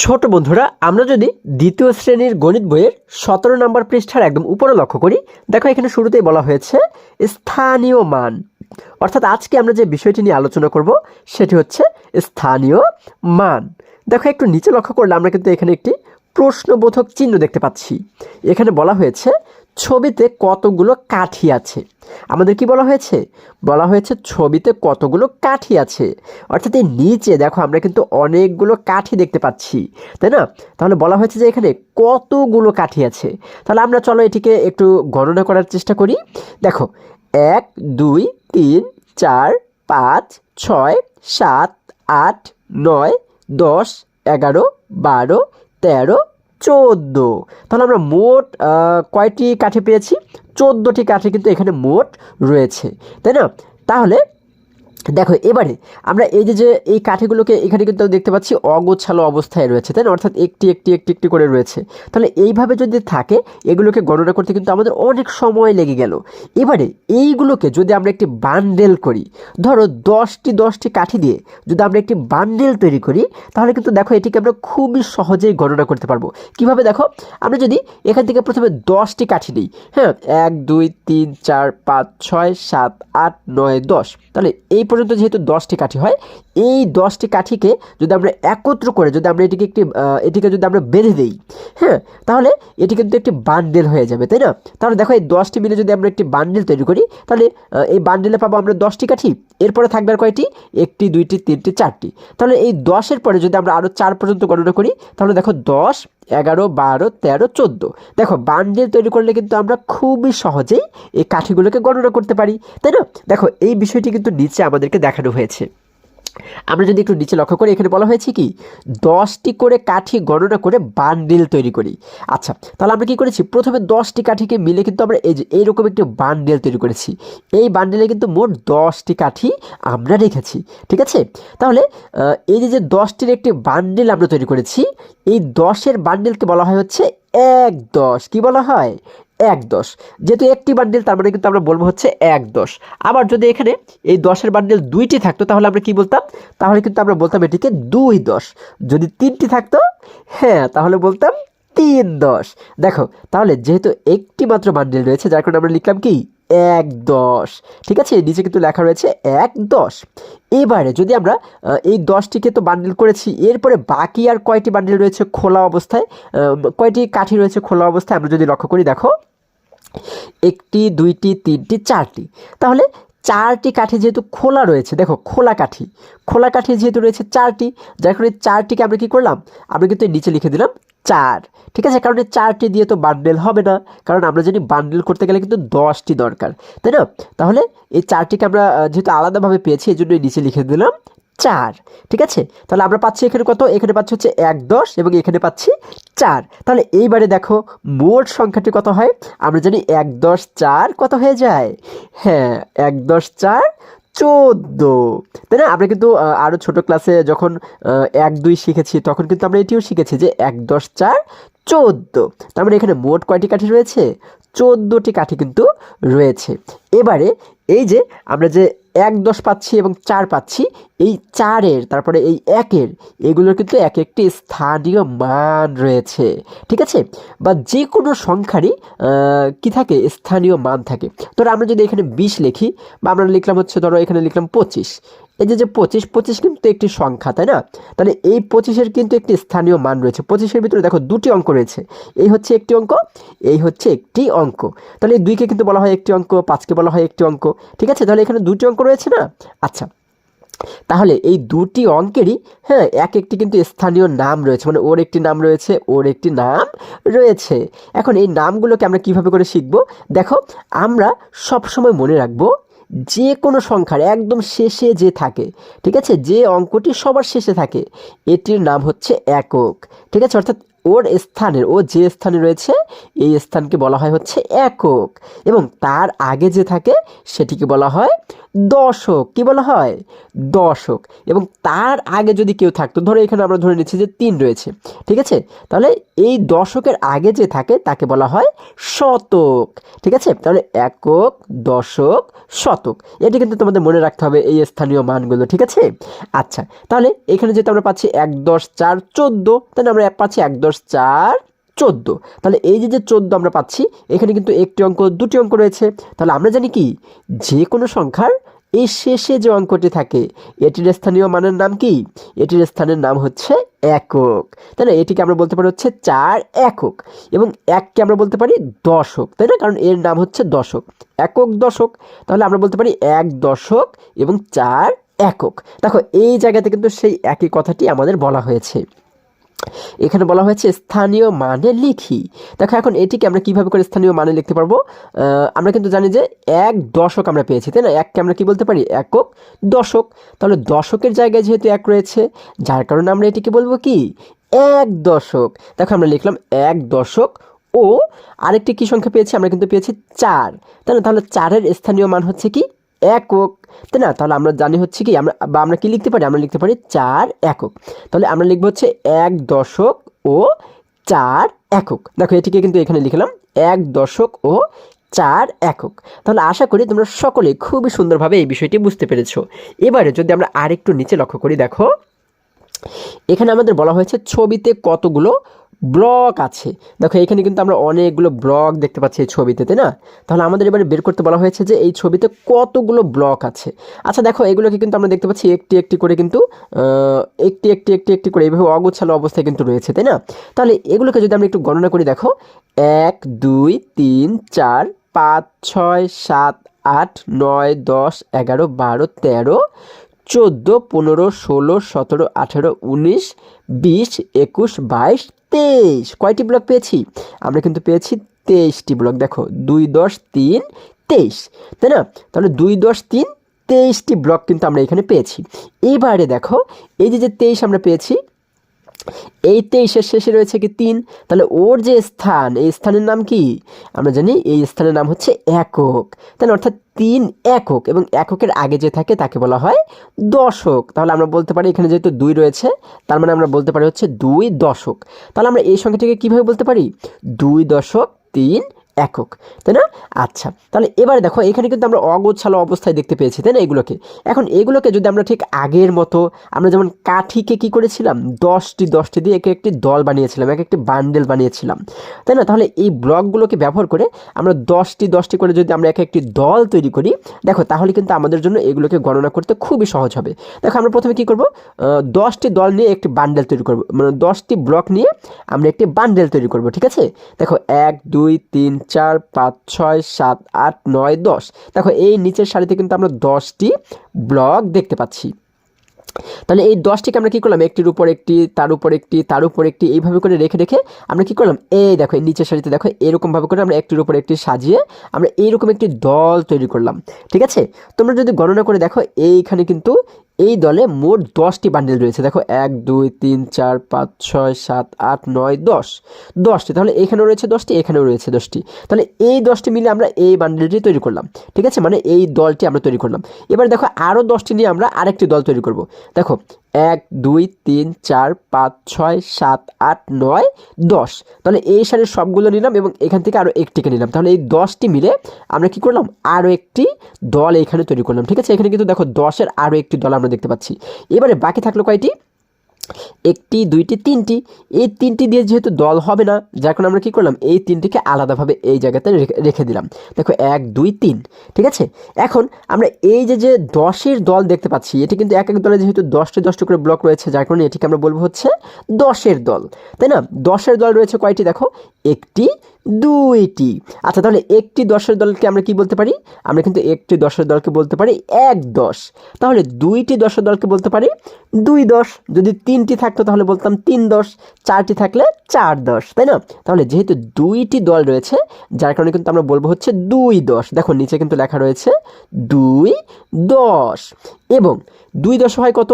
ছোট বন্ধুরা, আমরা যদি দ্বিতীয় শ্রেণীর গণিত বইয়ের 17 নম্বর পৃষ্ঠার একদম উপরে লক্ষ্য করি, দেখো এখানে শুরুতেই বলা হয়েছে স্থানীয় মান। অর্থাৎ আজকে আমরা যে বিষয়টি নিয়ে আলোচনা করব সেটি হচ্ছে স্থানীয় মান। দেখো একটু নিচে লক্ষ্য করলে আমরা কিন্তু এখানে একটি প্রশ্নবোধক চিহ্ন দেখতে পাচ্ছি। এখানে বলা হয়েছে ছবিতে কতগুলো কাঠি আছে। আমাদের কি বলা হয়েছে? বলা হয়েছে ছবিতে কতগুলো কাঠি আছে। অর্থাৎ এই নিচে দেখো আমরা কিন্তু অনেকগুলো কাঠি দেখতে পাচ্ছি, তাই না? তাহলে বলা হয়েছে যে এখানে কতগুলো কাঠি আছে। তাহলে আমরা চলো এটিকে একটু গণনা করার চেষ্টা করি। দেখো 1 2 3 4 5 6 7 8 9 10 11 12 13 14। তাহলে আমরা মোট কয়টি কাঠি পেয়েছি? 14টি কাঠি কিন্তু এখানে মোট রয়েছে, তাই না? তাহলে দেখো এবারে আমরা এই যে এই কাঠিগুলোকে এখানে কিন্তু দেখতে পাচ্ছি অগোছালো অবস্থায় রয়েছে, তাই না? অর্থাৎ একটি একটি একটি একটি করে রয়েছে। তাহলে এইভাবে যদি থাকে এগুলোকে গণনা করতে কিন্তু আমাদের অনেক সময় লেগে গেল। এবারে এইগুলোকে যদি আমরা একটি বান্ডেল করি, ধরো 10টি কাঠি দিয়ে যদি আমরা একটি বান্ডেল তৈরি করি, তাহলে কিন্তু দেখো এটিকে আমরা খুবই সহজেই গণনা করতে পারবো। কিভাবে? দেখো আমরা যদি এখান থেকে প্রথমে 10টি কাঠি নিই, হ্যাঁ, 1 2 3 4 5 6 7 8 9 10, তাহলে এই পর্যন্ত যেহেতু 10টি কাঠি হয়, এই 10টি কাঠিকে যদি আমরা একত্র করে যদি আমরা এটিকে যদি আমরা বেঁধে দিই, হ্যাঁ, তাহলে এটি কিন্তু একটি বান্ডেল হয়ে যাবে, তাই না? তাহলে দেখো এই 10টি মিলে যদি আমরা একটি বান্ডেল তৈরি করি, তাহলে এই বান্ডেলে পাবো আমরা 10টি কাঠি। এরপরে থাকবে আর কয়টি? 1টি 2টি 3টি 4টি। তাহলে এই 10-এর পরে যদি আমরা আরও 4 পর্যন্ত গণনা করি, তাহলে দেখো 10 11 12 13 14। দেখো বান্ডেল তৈরি করলে কিন্তু আমরা খুবই সহজেই এই কাঠিগুলোকে গণনা করতে পারি, তাই না? দেখো এই বিষয়টি কিন্তু নিচে আমাদেরকে দেখানো হয়েছে। আমরা যদি একটু নিচে লক্ষ্য করি, এখানে বলা হয়েছে কি 10টি করে কাঠি গণনা করে বান্ডেল তৈরি করি। আচ্ছা, তাহলে আমরা কি করেছি? প্রথমে 10টি কাঠিকে মিলে কিন্তু আমরা এইরকম একটি বান্ডেল তৈরি করেছি। এই বান্ডেলে কিন্তু মোট 10টি কাঠি আমরা রেখেছি, ঠিক আছে? তাহলে এই যে 10টির একটি বান্ডেল আমরা তৈরি করেছি, এই 10-এর বান্ডেলকে বলা হয় হচ্ছে 1/10। কি বলা হয়? 1/10। যেহেতু একটি বান্ডেল, তার মানে কিন্তু আমরা বলবো হচ্ছে 1/10। আবার যদি এখানে এই 10-এর বান্ডেল 2টি থাকতো, তাহলে আমরা কি বলতাম? তাহলে কিন্তু আমরা বলতাম এটিকে 2/10। যদি 3টি থাকতো, হ্যাঁ, তাহলে বলতাম 3/10। দেখো তাহলে যেহেতু একটি মাত্র বান্ডেল রয়েছে, যার কারণে আমরা লিখলাম কি 1/10, ঠিক আছে? নিচে কিন্তু লেখা রয়েছে 1/10। এবারে যদি আমরা এই 10টিকে তো বান্ডেল করেছি, এরপরে বাকি আর কয়টি বান্ডেল রয়েছে খোলা অবস্থায়, কয়টি কাঠি রয়েছে খোলা অবস্থায় আমরা যদি লক্ষ্য করি, দেখো 1টি 2টি 3টি 4টি। তাহলে 4টি কাঠি যেহেতু খোলা রয়েছে, দেখো খোলা কাঠি যেহেতু রয়েছে 4টি, যার কারণে 4টিকে আমরা কি করলাম? আমরা কিন্তু নিচে লিখে দিলাম 4, ঠিক আছে? কারণ এই 4টি দিয়ে তো বান্ডেল হবে না, কারণ আমরা জানি বান্ডেল করতে গেলে কিন্তু 10টি দরকার, তাই না? তাহলে এই 4টিকে আমরা যেহেতু আলাদাভাবে পেয়েছি, এই জন্য নিচে লিখে দিলাম 4, ঠিক আছে? তাহলে আমরা পাচ্ছি এখানে কত? এখানে পাচ্ছি হচ্ছে 1/10 এবং এখানে পাচ্ছি 4। তাহলে এইবারে দেখো মোট সংখ্যাটি কত হয়? আমরা জানি 1/10 4 কত হয়ে যায়? হ্যাঁ, 1/10 4 14, তাই না? আমরা কিন্তু আরও ছোট ক্লাসে যখন 1 2 শিখেছি, তখন কিন্তু আমরা এটিও শিখেছি যে 1/10 4 14। তার মানে এখানে মোট কয়টি কাঠি রয়েছে? 14টি কাঠি কিন্তু রয়েছে। এবারে এই যে আমরা যে 1/10 পাচ্ছি এবং 4 পাচ্ছি, এই 4-এর তারপরে এই 1-এর, এগুলোর কিন্তু এক একটি স্থানীয় মান রয়েছে, ঠিক আছে? বা যে কোনো সংখ্যারই কি থাকে? স্থানীয় মান থাকে। ধরো আমরা যদি এখানে 20 লিখি, বা আমরা লিখলাম হচ্ছে, ধরো এখানে লিখলাম 25, এই যে 25 কিন্তু একটি সংখ্যা, তাই না? তাহলে এই 25-এর কিন্তু একটি স্থানীয় মান রয়েছে। 25-এর ভিতরে দেখো 2টি অঙ্ক রয়েছে, এই হচ্ছে একটি অঙ্ক, এই হচ্ছে একটি অঙ্ক। তাহলে এই 2কে কিন্তু বলা হয় একটি অঙ্ক, 5কে বলা হয় একটি অঙ্ক, ঠিক আছে? তাহলে এখানে 2টি অঙ্ক রয়েছে না? আচ্ছা, তাহলে এই 2টি অঙ্কেরই, হ্যাঁ, এক একটি কিন্তু স্থানীয় নাম রয়েছে, মানে ওর একটি নাম রয়েছে, ওর একটি নাম রয়েছে। এখন এই নামগুলোকে আমরা কিভাবে করে শিখব? দেখো আমরা সবসময় মনে রাখবো যে কোনো সংখ্যার একদম শেষে যে থাকে, ঠিক আছে, যে অঙ্কটি সবার শেষে থাকে, এটির নাম হচ্ছে একক, ঠিক আছে? অর্থাৎ ওর স্থানের, ও যে স্থানে রয়েছে এই স্থানকে বলা হয় হচ্ছে একক, এবং তার আগে যে থাকে সেটিকে বলা হয় দশক। কি বলা হয়? দশক। এবং তার আগে যদি কেউ থাকতো, ধরো এখানে আমরা ধরে নিচ্ছি যে 3 রয়েছে, ঠিক আছে, তাহলে এই দশকের আগে যে থাকে তাকে বলা হয় শতক। ঠিক আছে, তাহলে একক, দশক, শতক, এটি কিন্তু তোমাদের মনে রাখতে হবে এই স্থানীয় মানগুলো। ঠিক আছে, আচ্ছা, তাহলে এখানে যেহেতু আমরা পাচ্ছি 1 10 4 14, তাহলে আমরা পাচ্ছি 1 10 4 14। তাহলে এই যে 14 আমরা পাচ্ছি, এখানে কিন্তু একটি অঙ্ক, দুটি অঙ্ক রয়েছে। তাহলে আমরা জানি কি, যে কোনো সংখ্যার এই শেষে যে অঙ্কটি থাকে এটির স্থানীয় মানের নাম কি? এটির স্থানের নাম হচ্ছে একক। তাই না? এটিকে আমরা বলতে পারি হচ্ছে 4 একক, এবং এককে আমরা বলতে পারি দশক, তাই না? কারণ এর নাম হচ্ছে দশক, একক, দশক। তাহলে আমরা বলতে পারি 1 দশক এবং 4 একক। দেখো এই জায়গাতে কিন্তু সেই একই কথাটি আমাদের বলা হয়েছে। এখানে বলা হয়েছে স্থানীয় মানে লিখি। দেখো এখন এটিকে আমরা কিভাবে করে স্থানীয় মানে লিখতে পারবো? আমরা কিন্তু জানি যে 1 দশক আমরা পেয়েছি, তাই না? এককে আমরা কি বলতে পারি? একক, দশক। তাহলে দশকের জায়গায় যেহেতু 1 রয়েছে, যার কারণে আমরা এটিকে বলবো কি? 1 দশক। দেখো আমরা লিখলাম 1 দশক, ও আরেকটি কি সংখ্যা পেয়েছি? আমরা কিন্তু পেয়েছি 4, তাই না? তাহলে 4-এর স্থানীয় মান হচ্ছে কি? একক, তাই না? তাহলে আমরা জানি হচ্ছে কি, আমরা কি লিখতে পারি? আমরা লিখতে পারি 4 একক। তাহলে আমরা লিখবো হচ্ছে 1 দশক ও 4 একক। দেখো এটিকে কিন্তু এখানে লিখলাম 1 দশক ও 4 একক। তাহলে আশা করি তোমরা সকলে খুবই সুন্দরভাবে এই বিষয়টি বুঝতে পেরেছো। এবারে যদি আমরা আরেকটু নিচে লক্ষ্য করি, দেখো এখানে আমাদের বলা হয়েছে ছবিতে কতগুলো ব্লক আছে। দেখো এখানে কিন্তু আমরা অনেকগুলো ব্লক দেখতে পাচ্ছি এই ছবিতে, তাই না? তাহলে আমাদের এবারে বের করতে বলা হয়েছে যে এই ছবিতে কতগুলো ব্লক আছে। আচ্ছা দেখো এগুলোকে কিন্তু আমরা দেখতে পাচ্ছি একটি একটি করে, কিন্তু একটি একটি একটি একটি করে এইভাবে অগোছালো অবস্থায় কিন্তু রয়েছে, তাই না? তাহলে এগুলোকে যদি আমরা একটু গণনা করি, দেখো 1 2 3 4 5 6 7 8 9 10 11 12 13 14 15 16 17 18 19 20 21 22 23। কয়টি ব্লক পেয়েছি? আমরা কিন্তু পেয়েছি 23টি ব্লক। দেখো 2 10 3 23, তাই না? তাহলে 2 10 3 23টি ব্লক কিন্তু আমরা এখানে পেয়েছি। এবারে দেখো এই যে 23 আমরা পেয়েছি, এই 23-এর শেষে রয়েছে কি 3, তাহলে ওর যে স্থান, এই স্থানের নাম কি? আমরা জানি এই স্থানের নাম হচ্ছে একক, তাহলে অর্থাৎ 3 একক, এবং এককের আগে যে থাকে তাকে বলা হয় দশক। তাহলে আমরা বলতে পারি এখানে যেহেতু 2 রয়েছে, তার মানে আমরা বলতে পারি হচ্ছে 2 দশক। তাহলে আমরা এই সংখ্যাটিকে কিভাবে বলতে পারি? 2 দশক 3 একক, তাই না? আচ্ছা, তাহলে এবারে দেখো এখানে কিন্তু আমরা অগোছালো অবস্থায় দেখতে পেয়েছি, তাই না? এগুলোকে এখন এগুলোকে যদি আমরা ঠিক আগের মতো, আমরা যেমন কাঠিকে কি করেছিলাম, 10টি 10টি দিয়ে এক একটি দল বানিয়েছিলাম, এক একটি বান্ডেল বানিয়েছিলাম, তাই না? তাহলে এই ব্লকগুলোকে ব্যবহার করে আমরা 10টি 10টি করে যদি আমরা এক একটি দল তৈরি করি, দেখো তাহলে কিন্তু আমাদের জন্য এগুলোকে গণনা করতে খুবই সহজ হবে। দেখো আমরা প্রথমে কি করব? 10টি দল নিয়ে একটি বান্ডেল তৈরি করব, মানে 10টি ব্লক নিয়ে আমরা একটি বান্ডেল তৈরি করব। ঠিক আছে, দেখো 1 2 3 4 5 6 7 8 9 10। দেখো এই নিচের সারিতে কিন্তু আমরা 10টি ব্লক দেখতে পাচ্ছি। তাহলে এই 10টিকে আমরা কি করলাম? একটির উপর একটি, তার উপর একটি, তার উপর একটি, এইভাবে করে রেখে রেখে আমরা কি করলাম? এই দেখো এই নিচের সারিতে দেখো এরকমভাবে করে আমরা একটির উপর একটি সাজিয়ে আমরা এইরকম একটি দল তৈরি করলাম। ঠিক আছে, তোমরা যদি গণনা করে দেখো এইখানে কিন্তু এই দলে মোট 10টি বান্ডেল রয়েছে। দেখো 1 2 3 4 5 6 7 8 9 10, 10টি। তাহলে এখানেও রয়েছে 10টি, এখানেও রয়েছে 10টি। তাহলে এই 10টি মিলে আমরা এই বান্ডেলটি তৈরি করলাম। ঠিক আছে, মানে এই দলটি আমরা তৈরি করলাম। এবার দেখো আরও 10টি নিয়ে আমরা আরেকটি দল তৈরি করব। দেখো 1 2 3 4 5 6 7 8 9 10। তাহলে এই সারির সবগুলো নিলাম এবং এখান থেকে আরও একটিকে নিলাম। তাহলে এই 10টি মিলে আমরা কি করলাম? আরও একটি দল এখানে তৈরি করলাম। ঠিক আছে, এখানে কিন্তু দেখো 10-এর আরও একটি দল আমরা দেখতে পাচ্ছি। এবারে বাকি থাকলো কয়টি? একটি, দুইটি, তিনটি। এই 3টি দিয়ে যেহেতু দল হবে না, যার কারণে আমরা কি করলাম? এই 3টিকে আলাদাভাবে এই জায়গাতে রেখে দিলাম। দেখো 1 2 3। ঠিক আছে, এখন আমরা এই যে 10-এর দল দেখতে পাচ্ছি, এটি কিন্তু এক এক দলে যেহেতু 10টি 10টি করে ব্লক রয়েছে, যার কারণে এটিকে আমরা বলবো হচ্ছে 10-এর দল, তাই না? 10-এর দল রয়েছে কয়টি? দেখো একটি, দুইটি। আচ্ছা, তাহলে একটি 10-এর দলকে আমরা কি বলতে পারি? আমরা কিন্তু একটি 10-এর দলকে বলতে পারি 1 10। তাহলে দুইটি 10-এর দলকে বলতে পারি 2 10। যদি 3টি থাকতো তাহলে বলতাম 3 10, 4টি থাকলে 4 10, তাই না? তাহলে যেহেতু 2টি দল রয়েছে, যার কারণে কিন্তু আমরা বলবো হচ্ছে 2 10। দেখো নিচে কিন্তু লেখা রয়েছে 2 10, এবং 2 10 হয় কত?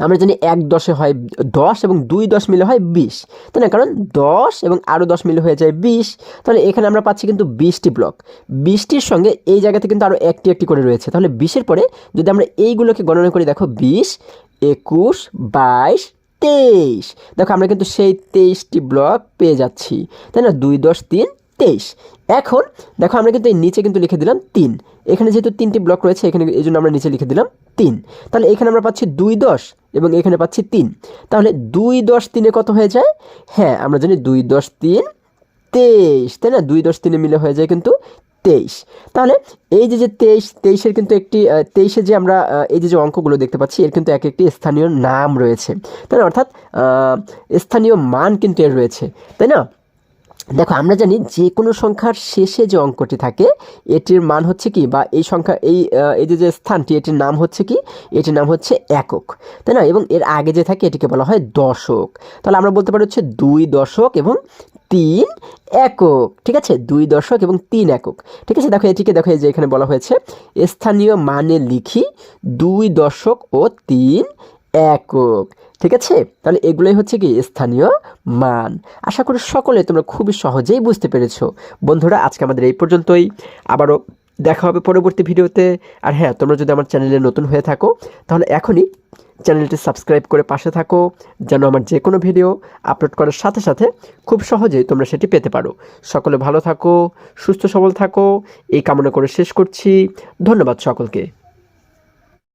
আমরা জানি 1 10-এ হয় 10 এবং 2 10 মিলে হয় 20, তাই না? কারণ 10 এবং আরও 10 মিলে হয়ে যায় 20। তাহলে এখানে আমরা পাচ্ছি কিন্তু 20টি ব্লক। 20টির সঙ্গে এই জায়গাতে কিন্তু আরও একটি একটি করে রয়েছে। তাহলে 20-এর পরে যদি আমরা এইগুলোকে গণনা করি, দেখো 20, 21, 22, 23, দেখো আমরা কিন্তু সেই 23টি ব্লক পেয়ে যাচ্ছি, তাই না? 2 10 3 23। এখন দেখো আমরা কিন্তু এই নিচে কিন্তু লিখে দিলাম 3, এখানে যেহেতু 3টি ব্লক রয়েছে এখানে এই জন্য আমরা নিচে লিখে দিলাম 3। তাহলে এখানে আমরা পাচ্ছি 2 10 এবং এখানে পাচ্ছি 3। তাহলে 2 10 3-এ কত হয়ে যায়? হ্যাঁ, আমরা জানি 2 10 3 23, তাই না? 2 10 3-এ মিলে হয়ে যায় কিন্তু 23। তাহলে এই যে 23-এর কিন্তু একটি 23-এ যে আমরা এই যে অঙ্কগুলো দেখতে পাচ্ছি এর কিন্তু এক একটি স্থানীয় নাম রয়েছে, তাই না? অর্থাৎ স্থানীয় মান কিন্তু এর রয়েছে, তাই না? দেখো আমরা জানি যে কোনো সংখ্যার শেষে যে অঙ্কটি থাকে এটির মান হচ্ছে কি, বা এই সংখ্যা এই যে স্থানটি এটির নাম হচ্ছে কি, এটির নাম হচ্ছে একক, তাই না? এবং এর আগে যে থাকে এটিকে বলা হয় দশক। তাহলে আমরা বলতে পারি হচ্ছে 2 দশক এবং 3 একক, ঠিক আছে? 2 দশক এবং 3 একক, ঠিক আছে? দেখো এটিকে, দেখো এই যে এখানে বলা হয়েছে স্থানীয় মানে লিখি 2 দশক ও 3 একক, ঠিক আছে? তাহলে এগুলোই হচ্ছে কি স্থানীয় মান। আশা করি সকলে তোমরা খুবই সহজেই বুঝতে পেরেছো। বন্ধুরা, আজকে আমাদের এই পর্যন্তই, আবারও দেখা হবে পরবর্তী ভিডিওতে। আর হ্যাঁ, তোমরা যদি আমার চ্যানেলে নতুন হয়ে থাকো তাহলে এখনই চ্যানেলটি সাবস্ক্রাইব করে পাশে থাকো, যেন আমার যে কোনো ভিডিও আপলোড করার সাথে সাথে খুব সহজেই তোমরা সেটি পেতে পারো। সকলে ভালো থাকো, সুস্থ সবল থাকো, এই কামনা করে শেষ করছি। ধন্যবাদ সকলকে।